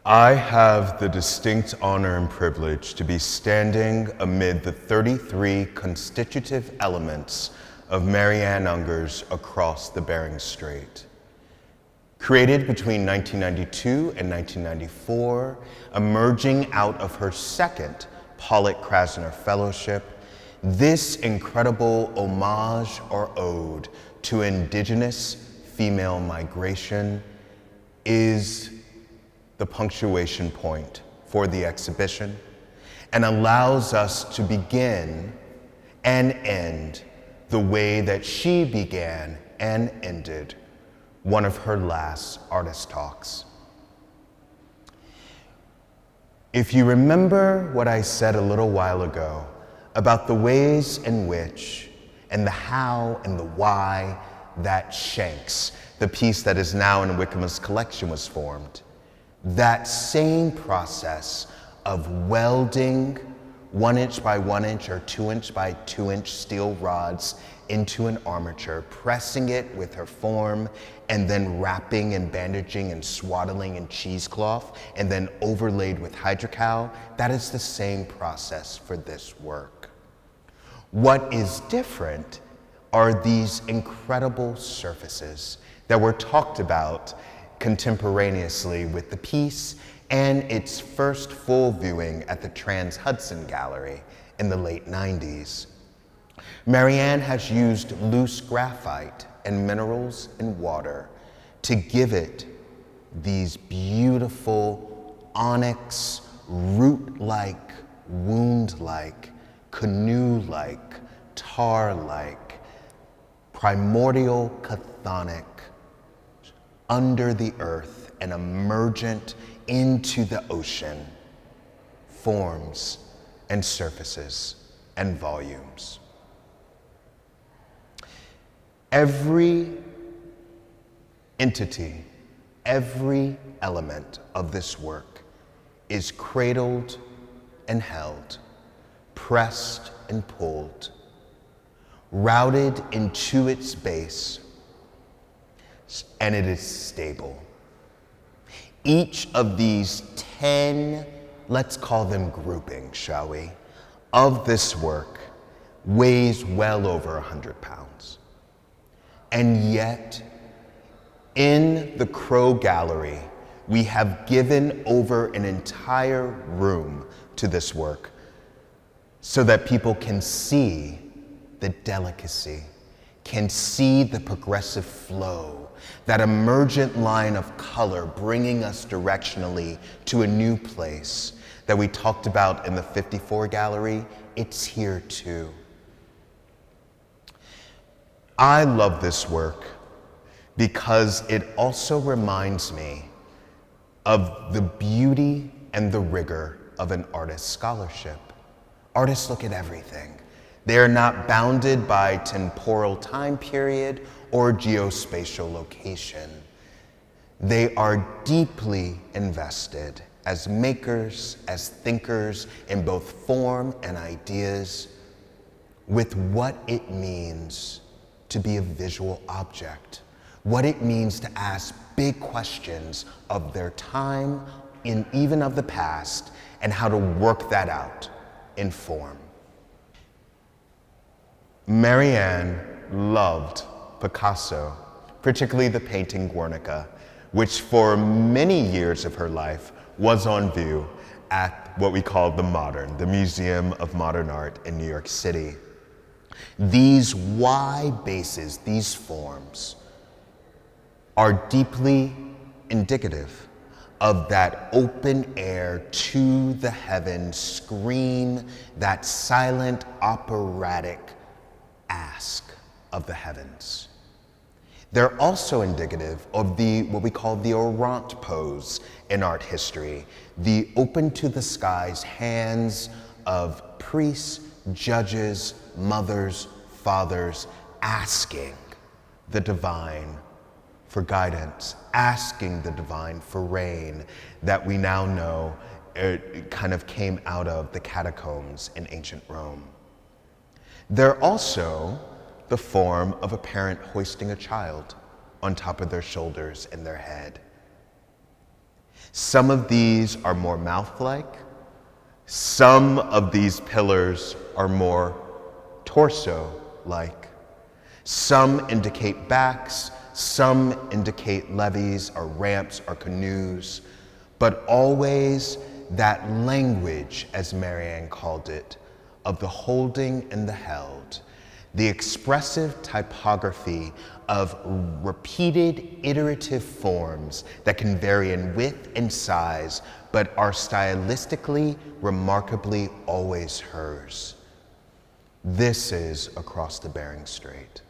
I have the distinct honor and privilege to be standing amid the 33 constitutive elements of Mary Ann Unger's Across the Bering Strait. Created between 1992 and 1994, emerging out of her second Pollock-Krasner Fellowship, this incredible homage or ode to indigenous female migration is the punctuation point for the exhibition and allows us to begin and end the way that she began and ended one of her last artist talks. If you remember what I said a little while ago about the ways in which and the how and the why that Shanks, the piece that is now in Wickham's collection, was formed, that same process of welding 1 inch by 1 inch or 2 inch by 2 inch steel rods into an armature, pressing it with her form, and then wrapping and bandaging and swaddling in cheesecloth, and then overlaid with Hydrocal, that is the same process for this work. What is different are these incredible surfaces that were talked about contemporaneously with the piece and its first full viewing at the Trans-Hudson Gallery in the late 90s. Mary Ann has used loose graphite and minerals and water to give it these beautiful onyx, root-like, wound-like, canoe-like, tar-like, primordial chthonic, under the earth and emergent into the ocean, forms and surfaces and volumes. Every entity, every element of this work is cradled and held, pressed and pulled, routed into its base, and it is stable. Each of these 10, let's call them groupings, shall we, of this work weighs well over 100 pounds. And yet, in the Crow Gallery, we have given over an entire room to this work so that people can see the delicacy, can see the progressive flow, that emergent line of color bringing us directionally to a new place that we talked about in the 54 gallery. It's here too. I love this work because it also reminds me of the beauty and the rigor of an artist's scholarship. Artists look at everything. They are not bounded by temporal time period or geospatial location. They are deeply invested as makers, as thinkers in both form and ideas with what it means to be a visual object, what it means to ask big questions of their time and even of the past, and how to work that out in form. Mary Ann loved Picasso, particularly the painting Guernica, which for many years of her life was on view at what we call the Museum of Modern Art in New York City. These Y bases, these forms, are deeply indicative of that open air to the heavens scream, that silent operatic ask of the heavens. They're also indicative of what we call the orant pose in art history, the open to the skies hands of priests, judges, mothers, fathers, asking the divine for guidance, asking the divine for rain that we now know it kind of came out of the catacombs in ancient Rome. They're also the form of a parent hoisting a child on top of their shoulders and their head. Some of these are more mouth-like. Some of these pillars are more torso-like. Some indicate backs, some indicate levees or ramps or canoes, but always that language, as Mary Ann called it, of the holding and the held, the expressive typography of repeated iterative forms that can vary in width and size, but are stylistically, remarkably always hers. This is Across the Bering Strait.